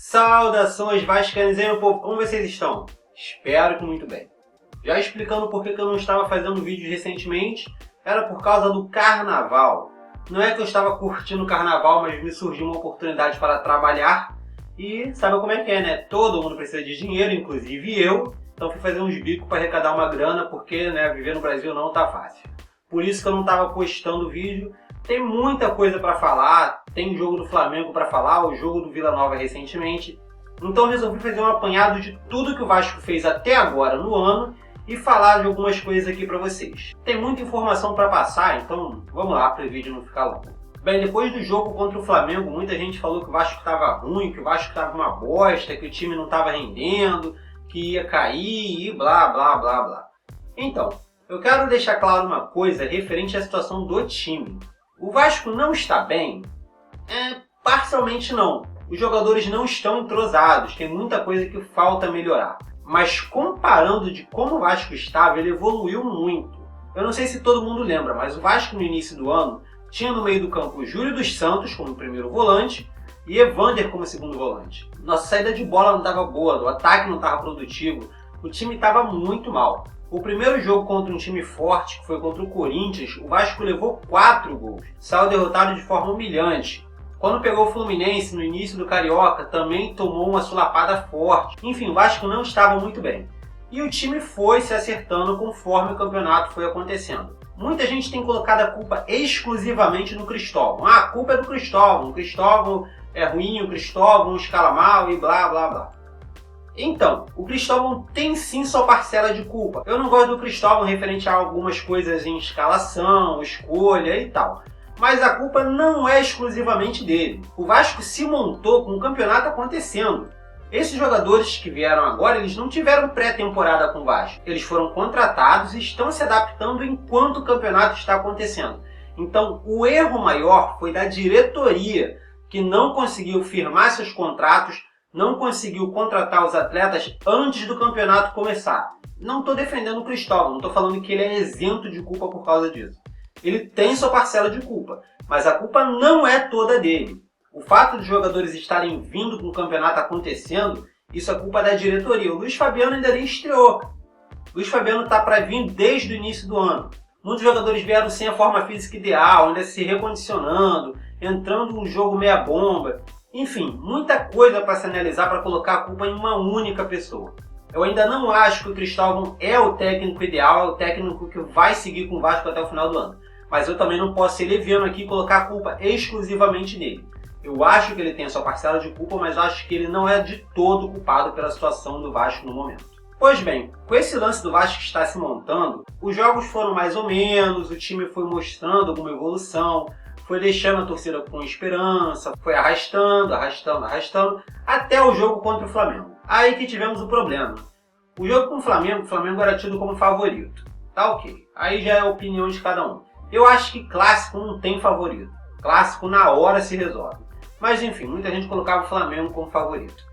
Saudações vascaínos, meu povo, como vocês estão? Espero que muito bem. Já explicando por que eu não estava fazendo vídeos recentemente, era por causa do carnaval. Não é que eu estava curtindo o carnaval, mas me surgiu uma oportunidade para trabalhar e sabe como é que é, né? Todo mundo precisa de dinheiro, inclusive eu, então fui fazer uns bicos para arrecadar uma grana, porque né, viver no Brasil não tá fácil. Por isso que eu não estava postando vídeo. Tem muita coisa para falar, tem o jogo do Flamengo para falar, o jogo do Vila Nova recentemente. Então eu resolvi fazer um apanhado de tudo que o Vasco fez até agora no ano e falar de algumas coisas aqui para vocês. Tem muita informação para passar, então vamos lá para o vídeo não ficar longo. Bem, depois do jogo contra o Flamengo, muita gente falou que o Vasco estava ruim, que o Vasco estava uma bosta, que o time não estava rendendo, que ia cair e blá blá blá blá. Então, eu quero deixar claro uma coisa referente à situação do time. O Vasco não está bem? Parcialmente não. Os jogadores não estão entrosados, tem muita coisa que falta melhorar. Mas comparando de como o Vasco estava, ele evoluiu muito. Eu não sei se todo mundo lembra, mas o Vasco no início do ano tinha no meio do campo Júlio dos Santos como primeiro volante e Evander como segundo volante. Nossa saída de bola não estava boa, o ataque não estava produtivo, o time estava muito mal. O primeiro jogo contra um time forte, que foi contra o Corinthians, o Vasco levou 4 gols. Saiu derrotado de forma humilhante. Quando pegou o Fluminense no início do Carioca, também tomou uma sulapada forte. Enfim, o Vasco não estava muito bem. E o time foi se acertando conforme o campeonato foi acontecendo. Muita gente tem colocado a culpa exclusivamente no Cristóvão. A culpa é do Cristóvão. O Cristóvão é ruim, o Cristóvão escala mal e blá blá blá. Então, o Cristóvão tem sim sua parcela de culpa. Eu não gosto do Cristóvão referente a algumas coisas em escalação, escolha e tal. Mas a culpa não é exclusivamente dele. O Vasco se montou com o campeonato acontecendo. Esses jogadores que vieram agora, eles não tiveram pré-temporada com o Vasco. Eles foram contratados e estão se adaptando enquanto o campeonato está acontecendo. Então, o erro maior foi da diretoria, que não conseguiu firmar seus contratos, não conseguiu contratar os atletas antes do campeonato começar. Não estou defendendo o Cristóvão, não estou falando que ele é isento de culpa por causa disso. Ele tem sua parcela de culpa, mas a culpa não é toda dele. O fato de os jogadores estarem vindo com o campeonato acontecendo, isso é culpa da diretoria. O Luiz Fabiano ainda nem estreou. O Luiz Fabiano está para vir desde o início do ano. Muitos jogadores vieram sem a forma física ideal, ainda se recondicionando, entrando no jogo meia bomba. Enfim, muita coisa para se analisar para colocar a culpa em uma única pessoa. Eu ainda não acho que o Cristóvão é o técnico ideal, é o técnico que vai seguir com o Vasco até o final do ano. Mas eu também não posso ser leviano aqui e colocar a culpa exclusivamente nele. Eu acho que ele tem a sua parcela de culpa, mas eu acho que ele não é de todo culpado pela situação do Vasco no momento. Pois bem, com esse lance do Vasco que está se montando, os jogos foram mais ou menos, o time foi mostrando alguma evolução, foi deixando a torcida com esperança, foi arrastando, até o jogo contra o Flamengo. Aí que tivemos o problema. O jogo com o Flamengo era tido como favorito. Tá ok. Aí já é a opinião de cada um. Eu acho que clássico não tem favorito. Clássico na hora se resolve. Mas enfim, muita gente colocava o Flamengo como favorito.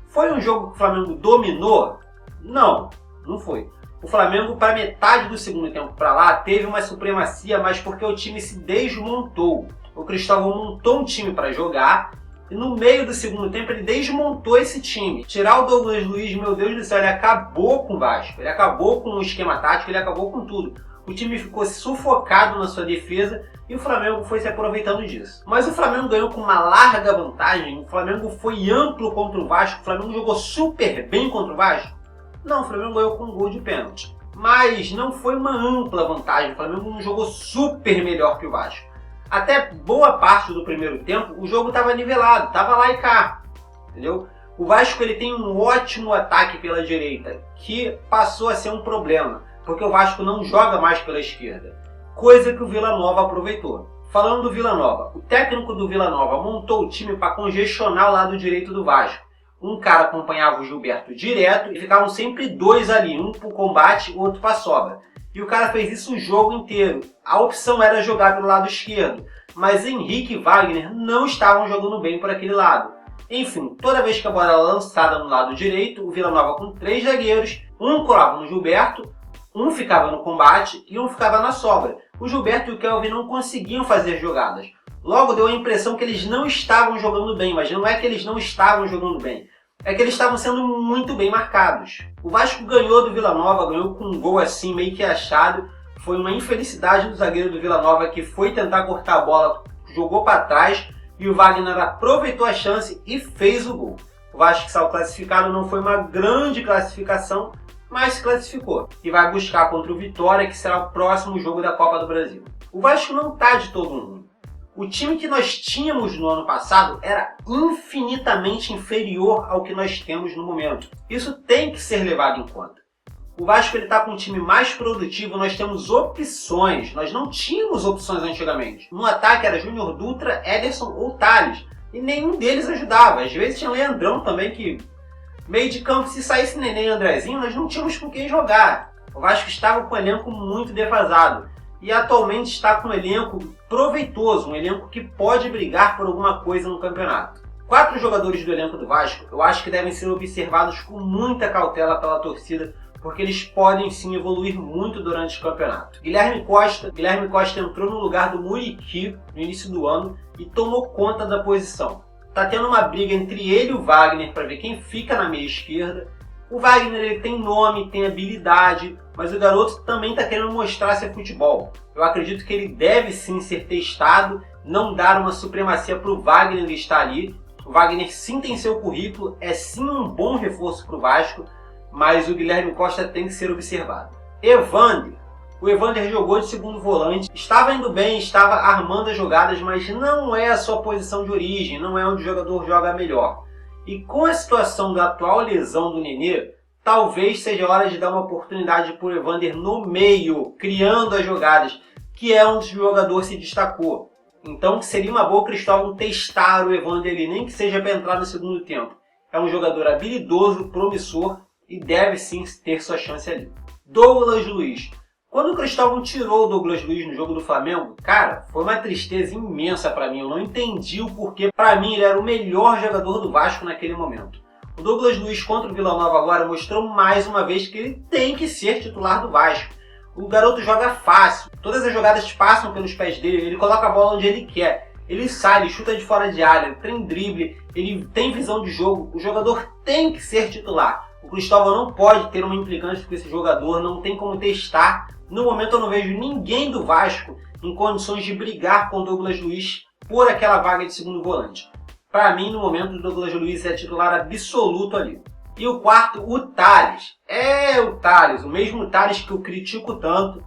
Foi um jogo que o Flamengo dominou? Não, não foi. O Flamengo, para metade do segundo tempo para lá, teve uma supremacia, mas porque o time se desmontou. O Cristóvão montou um time para jogar e no meio do segundo tempo ele desmontou esse time. Tirar o Douglas Luiz, meu Deus do céu, ele acabou com o Vasco. Ele acabou com o esquema tático, ele acabou com tudo. O time ficou sufocado na sua defesa e o Flamengo foi se aproveitando disso. Mas o Flamengo ganhou com uma larga vantagem, o Flamengo foi amplo contra o Vasco, o Flamengo jogou super bem contra o Vasco. Não, o Flamengo ganhou com um gol de pênalti. Mas não foi uma ampla vantagem, o Flamengo não jogou super melhor que o Vasco. Até boa parte do primeiro tempo, o jogo estava nivelado, estava lá e cá. Entendeu? O Vasco ele tem um ótimo ataque pela direita, que passou a ser um problema, porque o Vasco não joga mais pela esquerda. Coisa que o Vila Nova aproveitou. Falando do Vila Nova, o técnico do Vila Nova montou o time para congestionar o lado direito do Vasco. Um cara acompanhava o Gilberto direto e ficavam sempre dois ali, um para o combate, o outro para a sobra. E o cara fez isso o jogo inteiro. A opção era jogar pelo lado esquerdo, mas Henrique e Wagner não estavam jogando bem por aquele lado. Enfim, toda vez que a bola era lançada no lado direito, o Vila Nova com 3 zagueiros, um colava no Gilberto, um ficava no combate e um ficava na sobra. O Gilberto e o Kelvin não conseguiam fazer jogadas. Logo deu a impressão que eles não estavam jogando bem, mas não é que eles não estavam jogando bem. É que eles estavam sendo muito bem marcados. O Vasco ganhou do Vila Nova, ganhou com um gol assim meio que achado. Foi uma infelicidade do zagueiro do Vila Nova que foi tentar cortar a bola, jogou para trás e o Wagner aproveitou a chance e fez o gol. O Vasco que saiu classificado, não foi uma grande classificação, mas se classificou e vai buscar contra o Vitória, que será o próximo jogo da Copa do Brasil. O Vasco não está de todo ruim. O time que nós tínhamos no ano passado era infinitamente inferior ao que nós temos no momento. Isso tem que ser levado em conta. O Vasco está com um time mais produtivo, nós temos opções. Nós não tínhamos opções antigamente. No ataque era Júnior Dutra, Ederson ou Thales. E nenhum deles ajudava. Às vezes tinha Leandrão também, que meio de campo, se saísse Nenê e Andrezinho, nós não tínhamos com quem jogar. O Vasco estava com um elenco muito defasado. E atualmente está com um elenco proveitoso, um elenco que pode brigar por alguma coisa no campeonato. 4 jogadores do elenco do Vasco eu acho que devem ser observados com muita cautela pela torcida, porque eles podem sim evoluir muito durante o campeonato. Guilherme Costa entrou no lugar do Muriqui no início do ano e tomou conta da posição. Tá tendo uma briga entre ele e o Wagner para ver quem fica na meia esquerda. O Wagner ele tem nome, tem habilidade, mas o garoto também está querendo mostrar seu futebol. Eu acredito que ele deve sim ser testado, não dar uma supremacia para o Wagner estar ali. O Wagner sim tem seu currículo, é sim um bom reforço para o Vasco, mas o Guilherme Costa tem que ser observado. O Evander jogou de segundo volante, estava indo bem, estava armando as jogadas, mas não é a sua posição de origem, não é onde o jogador joga melhor. E com a situação da atual lesão do Nenê, talvez seja hora de dar uma oportunidade para o Evander no meio, criando as jogadas, que é onde o jogador se destacou. Então seria uma boa o Cristóvão testar o Evander ali, nem que seja para entrar no segundo tempo. É um jogador habilidoso, promissor, e deve sim ter sua chance ali. Douglas Luiz. Quando o Cristóvão tirou o Douglas Luiz no jogo do Flamengo, cara, foi uma tristeza imensa para mim. Eu não entendi o porquê. Para mim, ele era o melhor jogador do Vasco naquele momento. O Douglas Luiz contra o Vila Nova agora mostrou mais uma vez que ele tem que ser titular do Vasco. O garoto joga fácil. Todas as jogadas passam pelos pés dele. Ele coloca a bola onde ele quer. Ele sai, ele chuta de fora de área, ele tem drible, ele tem visão de jogo. O jogador tem que ser titular. O Cristóvão não pode ter uma implicância com esse jogador, não tem como testar. No momento eu não vejo ninguém do Vasco em condições de brigar com o Douglas Luiz por aquela vaga de segundo volante. Para mim, no momento, o Douglas Luiz é titular absoluto ali. E o quarto, o Thales. O Thales, o mesmo Thales que eu critico tanto.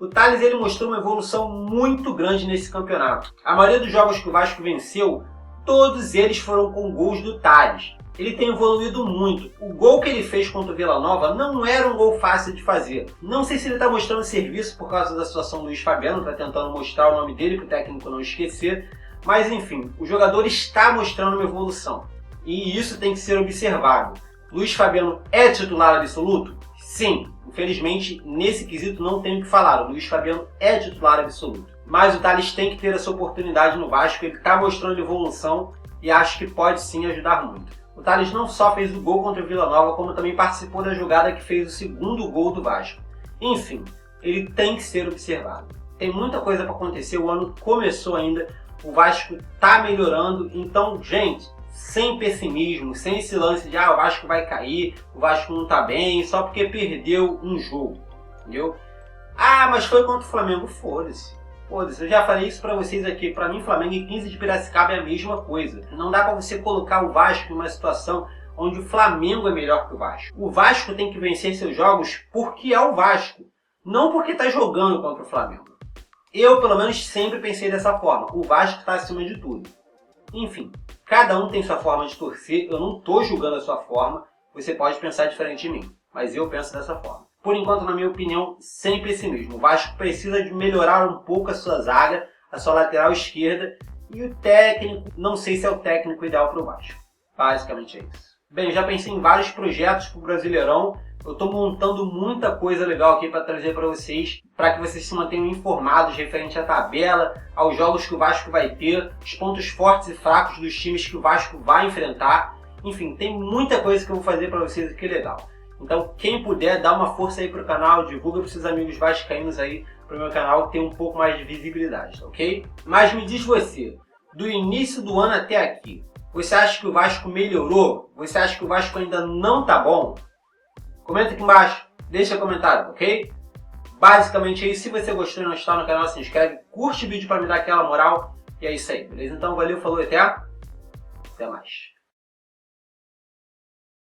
O Thales ele mostrou uma evolução muito grande nesse campeonato. A maioria dos jogos que o Vasco venceu, todos eles foram com gols do Thales. Ele tem evoluído muito. O gol que ele fez contra o Vila Nova não era um gol fácil de fazer. Não sei se ele está mostrando serviço por causa da situação do Luiz Fabiano, está tentando mostrar o nome dele para o técnico não esquecer. Mas enfim, o jogador está mostrando uma evolução. E isso tem que ser observado. Luiz Fabiano é titular absoluto? Sim. Infelizmente, nesse quesito não tenho o que falar. O Luiz Fabiano é titular absoluto. Mas o Thales tem que ter essa oportunidade no Vasco. Ele está mostrando evolução e acho que pode sim ajudar muito. O Thales não só fez o gol contra o Vila Nova, como também participou da jogada que fez o segundo gol do Vasco. Enfim, ele tem que ser observado. Tem muita coisa para acontecer, o ano começou ainda, o Vasco está melhorando, então, gente, sem pessimismo, sem esse lance de o Vasco vai cair, o Vasco não está bem, só porque perdeu um jogo, entendeu? Mas foi contra o Flamengo, foda-se. Eu já falei isso pra vocês aqui. Pra mim, Flamengo e 15 de Piracicaba é a mesma coisa. Não dá pra você colocar o Vasco em uma situação onde o Flamengo é melhor que o Vasco. O Vasco tem que vencer seus jogos porque é o Vasco, não porque tá jogando contra o Flamengo. Eu, pelo menos, sempre pensei dessa forma. O Vasco tá acima de tudo. Enfim, cada um tem sua forma de torcer. Eu não tô julgando a sua forma. Você pode pensar diferente de mim, mas eu penso dessa forma. Por enquanto, na minha opinião, sem pessimismo. O Vasco precisa de melhorar um pouco a sua zaga, a sua lateral esquerda, e o técnico, não sei se é o técnico ideal para o Vasco. Basicamente é isso. Bem, já pensei em vários projetos para o Brasileirão. Eu estou montando muita coisa legal aqui para trazer para vocês, para que vocês se mantenham informados referente à tabela, aos jogos que o Vasco vai ter, os pontos fortes e fracos dos times que o Vasco vai enfrentar. Enfim, tem muita coisa que eu vou fazer para vocês aqui legal. Então, quem puder, dá uma força aí pro canal, divulga pros seus amigos vascaínos aí, para o meu canal ter um pouco mais de visibilidade, tá ok? Mas me diz você, do início do ano até aqui, você acha que o Vasco melhorou? Você acha que o Vasco ainda não tá bom? Comenta aqui embaixo, deixa comentário, ok? Basicamente é isso. Se você gostou e não está no canal, se inscreve, curte o vídeo para me dar aquela moral. E é isso aí, beleza? Então valeu, falou e até mais.